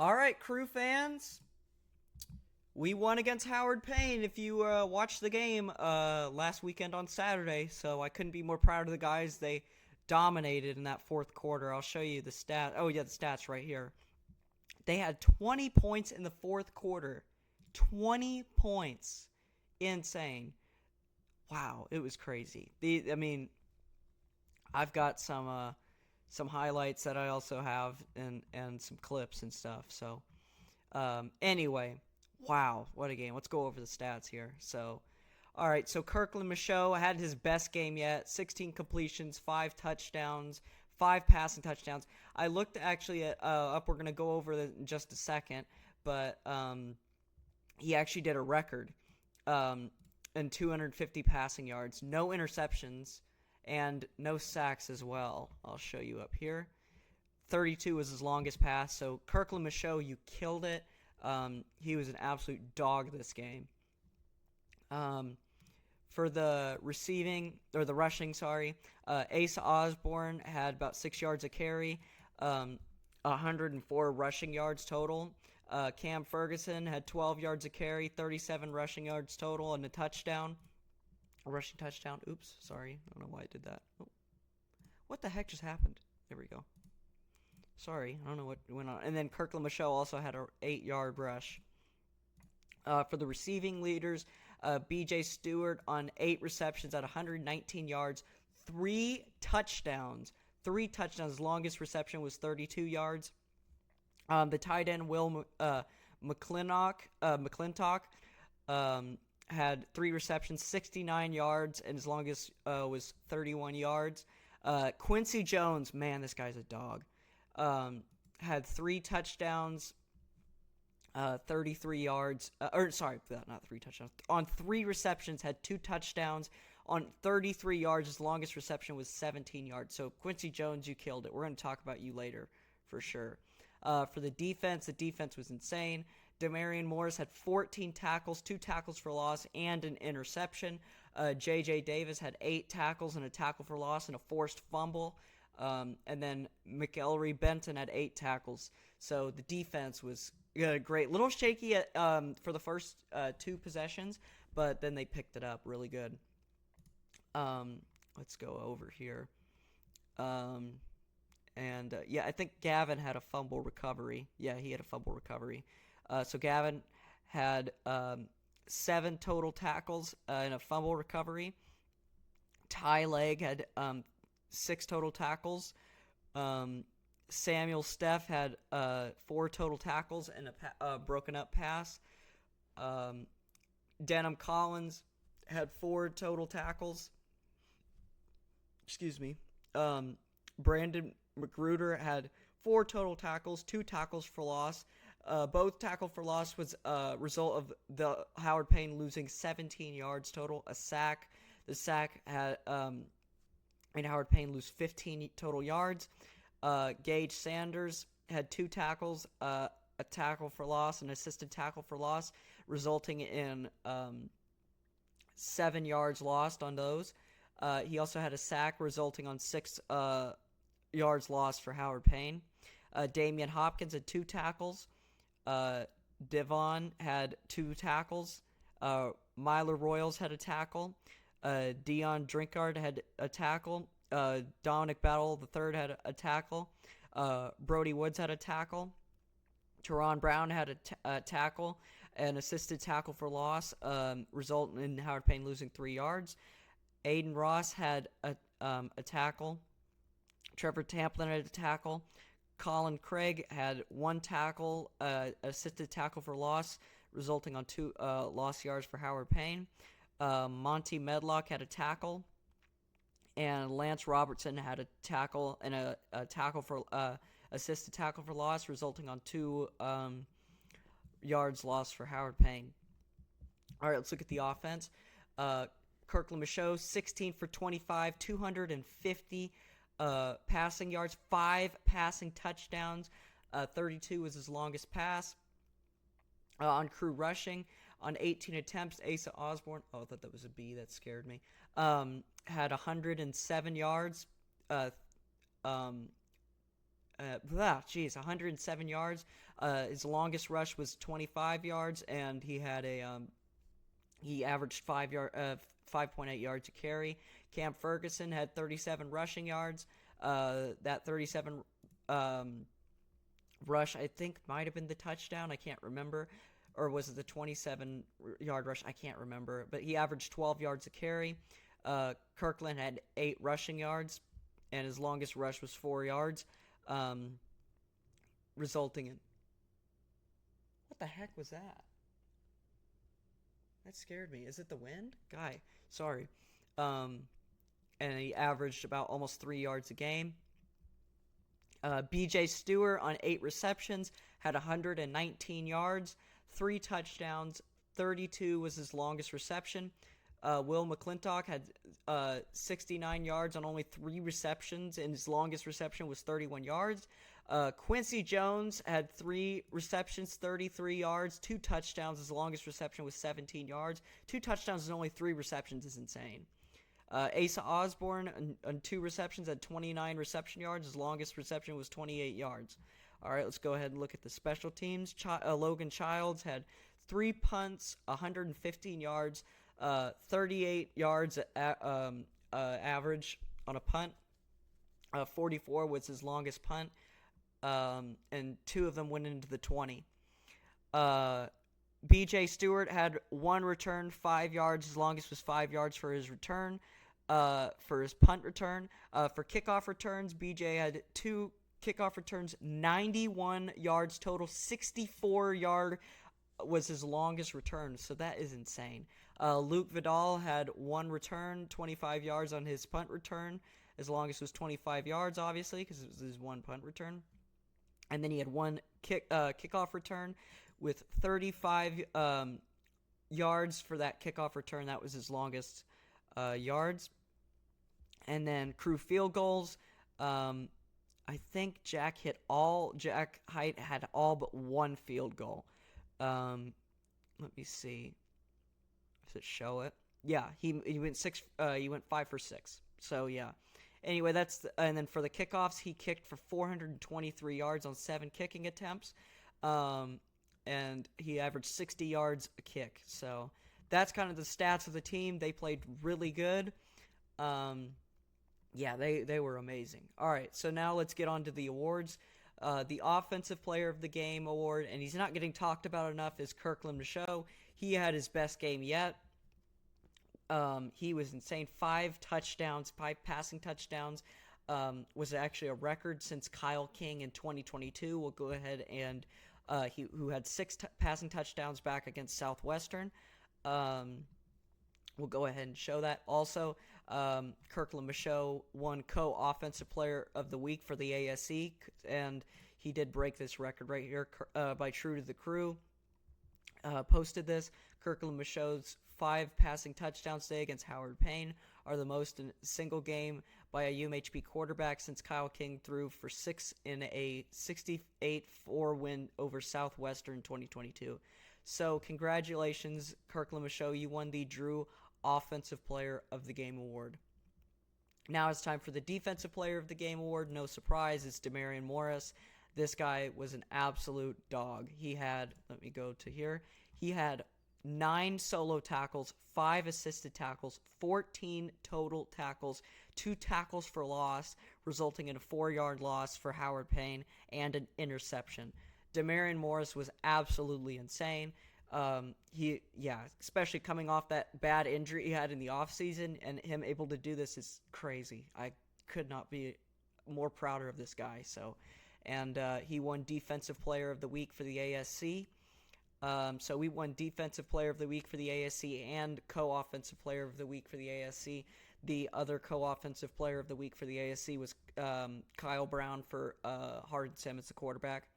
All right, Crew fans, we won against Howard Payne. If you watched the game last weekend on Saturday, so I couldn't be more proud of the guys. They dominated in that fourth quarter. I'll show you the stat. Oh yeah, the stats right here. They had 20 points in the fourth quarter. 20 points, insane. Wow, it was crazy. I mean, I've got some highlights that I also have and some clips and stuff. So anyway, wow, what a game. Let's go over the stats here. All right, so Kirkland Michaud had his best game yet. 16 completions, 5 touchdowns, 5 passing touchdowns. I looked actually at up. We're gonna go over in just a second, but he actually did a record in 250 passing yards, no interceptions, and no sacks as well. I'll show you up here. 32 was his longest pass. So Kirkland Michaud, you killed it. He was an absolute dog this game. For the rushing, Asa Osborne had about 6 yards a carry, 104 rushing yards total. Cam Ferguson had 12 yards a carry, 37 rushing yards total, and a rushing touchdown. Oops, sorry. I don't know why I did that. Oh. What the heck just happened? There we go. Sorry, I don't know what went on. And then Kirkland Michaud also had an 8-yard rush. For the receiving leaders, B.J. Stewart on 8 receptions at 119 yards, 3 touchdowns. 3 touchdowns. His longest reception was 32 yards. The tight end, Will McClintock, had 3 receptions, 69 yards, and his longest was 31 yards. Quincy Jones, man, this guy's a dog. Had 3 touchdowns, 33 yards. Not 3 touchdowns. On 3 receptions, had 2 touchdowns. On 33 yards, his longest reception was 17 yards. So Quincy Jones, you killed it. We're going to talk about you later for sure. For the defense was insane. Demarion Morris had 14 tackles, 2 tackles for loss, and an interception. J.J. Davis had 8 tackles and a tackle for loss and a forced fumble. And then McElry Benton had 8 tackles. So the defense was great. Little shaky for the first 2 possessions, but then they picked it up really good. Let's go over here. I think Gavin had a fumble recovery. Yeah, he had a fumble recovery. So Gavin had 7 total tackles and a fumble recovery. Ty Legg had 6 total tackles. Samuel Steph had 4 total tackles and a broken up pass. Denham Collins had 4 total tackles. Excuse me. Brandon Magruder had 4 total tackles, 2 tackles for loss. Both tackle for loss was a result of the Howard Payne losing 17 yards total. A sack. The sack had and Howard Payne lose 15 total yards. Gage Sanders had 2 tackles, a tackle for loss, an assisted tackle for loss, resulting in 7 yards lost on those. He also had a sack, resulting on 6 yards lost for Howard Payne. Damian Hopkins had 2 tackles. Devon had 2 tackles. Myler Royals had a tackle. Dion Drinkard had a tackle. Dominic Battle III had a tackle. Brody Woods had a tackle. Teron Brown had a tackle. An assisted tackle for loss, resulting in Howard Payne losing 3 yards. Aiden Ross had a tackle. Trevor Tamplin had a tackle. Colin Craig had 1 tackle, assisted tackle for loss, resulting on 2 lost yards for Howard Payne. Monty Medlock had a tackle, and Lance Robertson had a tackle and a tackle for assisted tackle for loss, resulting on 2 yards lost for Howard Payne. All right, let's look at the offense. Kirkland Michaud, 16 for 25, 250 passing yards, 5 passing touchdowns. 32 was his longest pass. On crew rushing, on 18 attempts, Asa Osborne, I thought that was a B, that scared me, had 107 yards, 107 yards. His longest rush was 25 yards, and he had he averaged 5.8 yards a carry. Cam Ferguson had 37 rushing yards. That 37 rush, I think, might have been the touchdown. I can't remember. Or was it the 27-yard rush? I can't remember. But he averaged 12 yards a carry. Kirkland had 8 rushing yards, and his longest rush was 4 yards, resulting in... What the heck was that? That scared me. Is it the wind? Guy, sorry. And he averaged about almost 3 yards a game. B.J. Stewart on 8 receptions had 119 yards, 3 touchdowns, 32 was his longest reception. Will McClintock had 69 yards on only 3 receptions, and his longest reception was 31 yards. Quincy Jones had 3 receptions, 33 yards, 2 touchdowns. His longest reception was 17 yards. 2 touchdowns and only 3 receptions is insane. Asa Osborne on 2 receptions had 29 reception yards. His longest reception was 28 yards. All right, let's go ahead and look at the special teams. Logan Childs had 3 punts, 115 yards, 38 yards average on a punt. 44 was his longest punt, and 2 of them went into the 20. B.J. Stewart had 1 return, 5 yards. His longest was 5 yards for his return, for his punt return. For kickoff returns, B.J. had 2 kickoff returns, 91 yards total. 64-yard was his longest return, so that is insane. Luke Vidal had 1 return, 25 yards on his punt return. His longest was 25 yards, obviously, because it was his 1 punt return. And then he had 1 kickoff return with 35 yards for that kickoff return. That was his longest yards. And then crew field goals. I think Jack Height had all but 1 field goal. Let me see. Does it show it? Yeah, he went 6. He went 5 for 6. So yeah. Anyway, and then for the kickoffs, he kicked for 423 yards on 7 kicking attempts, and he averaged 60 yards a kick. So that's kind of the stats of the team. They played really good. Yeah, they were amazing. All right, so now let's get on to the awards. The Offensive Player of the Game award, and he's not getting talked about enough, is Kirkland Michaud. He had his best game yet. He was insane. 5 touchdowns, 5 passing touchdowns, was actually a record since Kyle King in 2022. We'll go ahead and who had 6 passing touchdowns back against Southwestern. We'll go ahead and show that. Also, Kirkland Michaud won co-offensive player of the week for the ASC, and he did break this record right here by True to the Crew. Posted this. Kirkland Michaud's 5 passing touchdowns today against Howard Payne are the most in a single game by a UMHB quarterback since Kyle King threw for 6 in a 68-4 win over Southwestern 2022. So congratulations, Kirkland Michaud. You won the Drew Offensive Player of the Game award. Now it's time for the Defensive Player of the Game award. No surprise, it's Demarion Morris. This guy was an absolute dog. He had, let me go to here, he had 9 solo tackles, 5 assisted tackles, 14 total tackles, 2 tackles for loss, resulting in a 4-yard loss for Howard Payne and an interception. Demarion Morris was absolutely insane. Especially coming off that bad injury he had in the offseason, and him able to do this is crazy. I could not be more prouder of this guy. And he won Defensive Player of the Week for the ASC. So we won Defensive Player of the Week for the ASC and Co-Offensive Player of the Week for the ASC. The other Co-Offensive Player of the Week for the ASC was Kyle Brown for Hardin Simmons, the quarterback.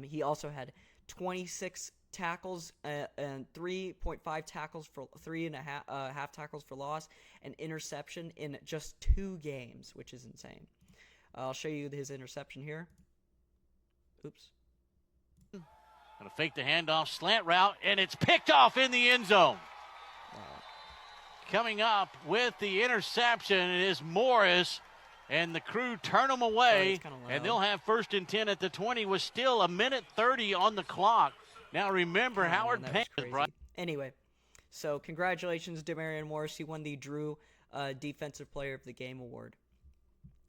He also had 26 tackles and 3.5 tackles for 3.5 tackles for loss, and interception in just 2 games, which is insane. I'll show you his interception here. Oops. Gonna fake the handoff, slant route, and it's picked off in the end zone. Coming up with the interception is Morris, and the Crew turn them Oh, away, it's kinda low. and they'll have 1st and 10 at the 20 with still 1:30 on the clock. Now remember, Oh, man, Howard that Payne was crazy. Anyway, so congratulations, Demarion Morris. He won the Drew Defensive Player of the Game award.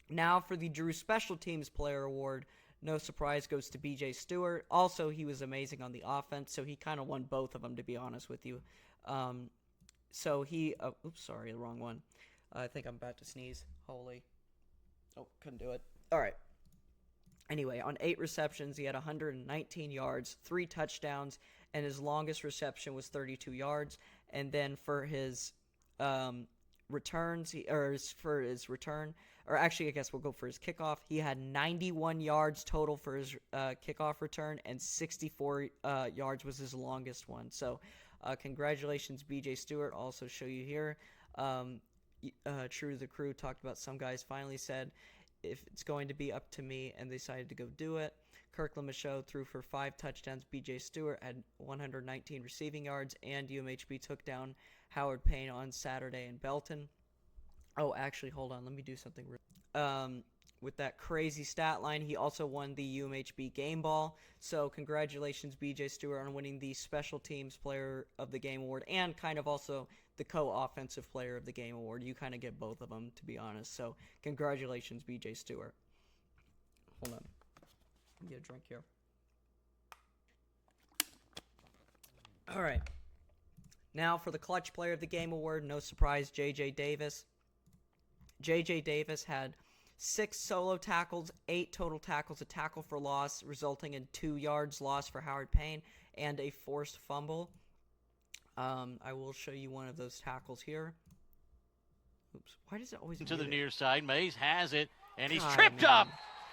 Now for the Drew Special Teams Player award, no surprise, goes to BJ Stewart. Also, he was amazing on the offense, so he kind of won both of them, to be honest with you. So he, oops, sorry, the wrong one. I think I'm about to sneeze. Holy. Oh, couldn't do it. All right. Anyway, on 8 receptions, he had 119 yards, 3 touchdowns, and his longest reception was 32 yards. And then for his returns, actually, I guess we'll go for his kickoff. He had 91 yards total for his kickoff return, and 64 yards was his longest one. So, congratulations, BJ Stewart. I'll also show you here. True to the Crew talked about some guys finally said, if it's going to be up to me, and they decided to go do it. Kirkland Michaud threw for 5 touchdowns. BJ Stewart had 119 receiving yards, and UMHB took down Howard Payne on Saturday in Belton. Oh, actually, hold on. Let me do something. With that crazy stat line, he also won the UMHB Game Ball. So congratulations, BJ Stewart, on winning the Special Teams Player of the Game award, and kind of also the Co-Offensive Player of the Game award. You kind of get both of them, to be honest. So congratulations, BJ Stewart. Hold on. Let me get a drink here. All right. Now for the Clutch Player of the Game award, no surprise, J.J. Davis. J.J. Davis had 6 solo tackles, 8 total tackles, a tackle for loss, resulting in 2 yards lost for Howard Payne, and a forced fumble. I will show you one of those tackles here. Oops, why does it always to the mute it? near side. Mays has it, and he's God, tripped man. up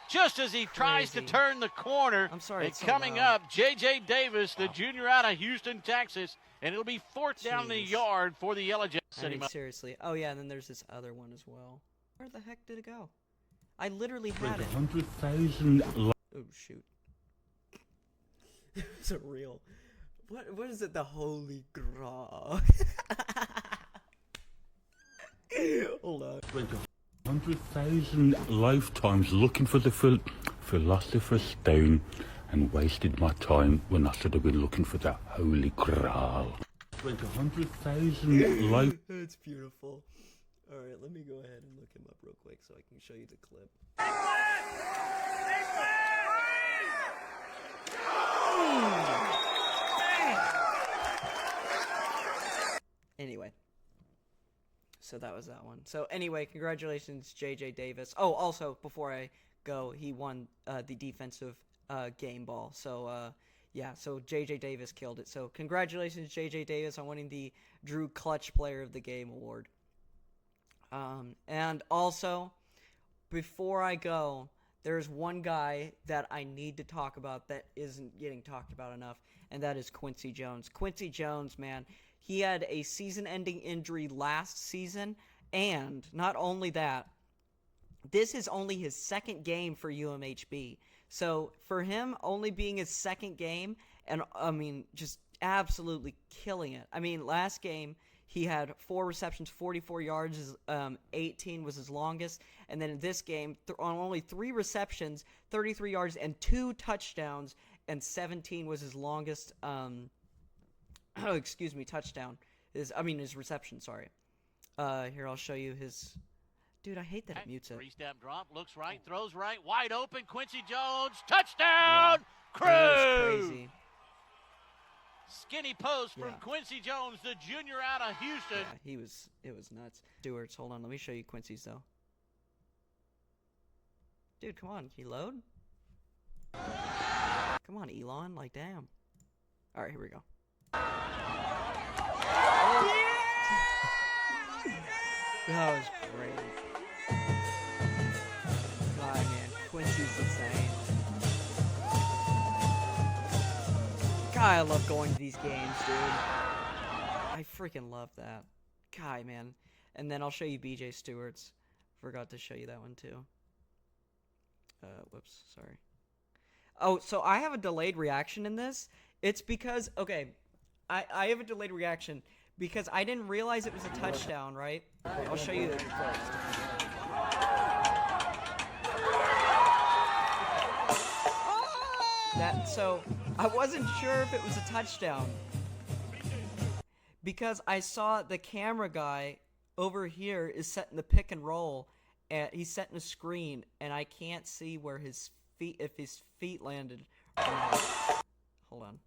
just as he tries to Crazy. turn the corner. I'm sorry, And it's so coming loud. up, J.J. Davis, the junior out of Houston, Texas, and it'll be 4th down the Jeez. yard for the Yellow Jackets. I mean, seriously. Oh, yeah, and then there's this other one as well. Where the heck did it go? I literally had it. 100,000 Oh, shoot. It's a real. What is it? The Holy Grail. Hold on. 100,000 lifetimes looking for the philosopher's stone and wasted my time when I should have been looking for the Holy Grail. 100,000 life. That's beautiful. All right, let me go ahead and look him up real quick so I can show you the clip. Anyway, so that was that one. So anyway, congratulations, J.J. Davis. Oh, also, before I go, he won the defensive game ball. So, yeah, so J.J. Davis killed it. So congratulations, J.J. Davis, on winning the Drew Clutch Player of the Game award. And also, before I go, there's one guy that I need to talk about that isn't getting talked about enough, and that is Quincy Jones. Quincy Jones, man, he had a season-ending injury last season, and not only that, this is only his 2nd game for UMHB. So for him only being his 2nd game, and I mean, just absolutely killing it. I mean, last game he had 4 receptions, 44 yards, 18 was his longest, and then in this game, on only 3 receptions, 33 yards, and 2 touchdowns, and 17 was his longest, touchdown. His reception, sorry. Here, I'll show you his... Dude, I hate that it mutes it. 3-step drop, looks right, throws right, wide open, Quincy Jones, touchdown, Crew! That was crazy. Skinny post from Yeah. Quincy Jones, the junior out of Houston. Yeah, it was nuts. Stewart's, hold on, let me show you Quincy's, though. Dude, come on, can you load? Come on, Elon, like, damn. Alright, here we go. That was great. God, man, Quincy's insane. God, I love going to these games, dude. I freaking love that. God, man. And then I'll show you BJ Stewart's. Forgot to show you that one, too. Whoops, sorry. Oh, so I have a delayed reaction in this. It's because, okay, I have a delayed reaction because I didn't realize it was a touchdown, right? I'll show you it first. So I wasn't sure if it was a touchdown because I saw the camera guy over here is setting the pick and roll, and he's setting a screen, and I can't see where his feet, if his feet landed or not. Hold on.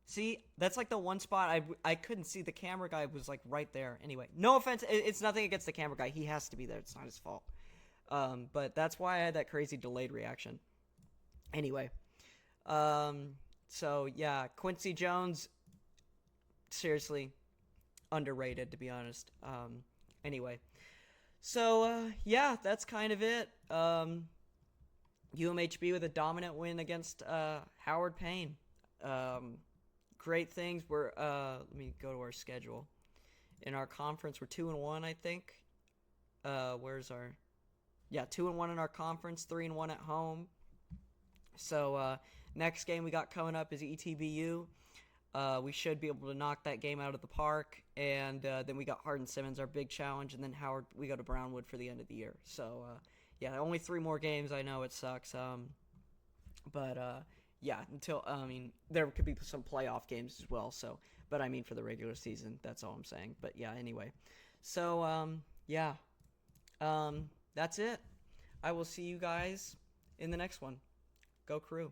See, that's like the one spot I couldn't see. The camera guy was like right there. Anyway, no offense. It's nothing against the camera guy. He has to be there. It's not his fault. But that's why I had that crazy delayed reaction. Anyway, so yeah, Quincy Jones, seriously, underrated to be honest. Anyway, so yeah, that's kind of it. UMHB with a dominant win against Howard Payne. Great things. We're let me go to our schedule. In our conference, we're 2-1, I think. Where's our? Yeah, 2-1 in our conference, 3-1 at home. So next game we got coming up is ETBU. We should be able to knock that game out of the park, and then we got Hardin-Simmons, our big challenge, and then Howard. We go to Brownwood for the end of the year. So yeah, only 3 more games. I know it sucks. But yeah, until I mean, there could be some playoff games as well. So, but I mean for the regular season, that's all I'm saying. But yeah, anyway. So yeah, that's it. I will see you guys in the next one. Go Crew.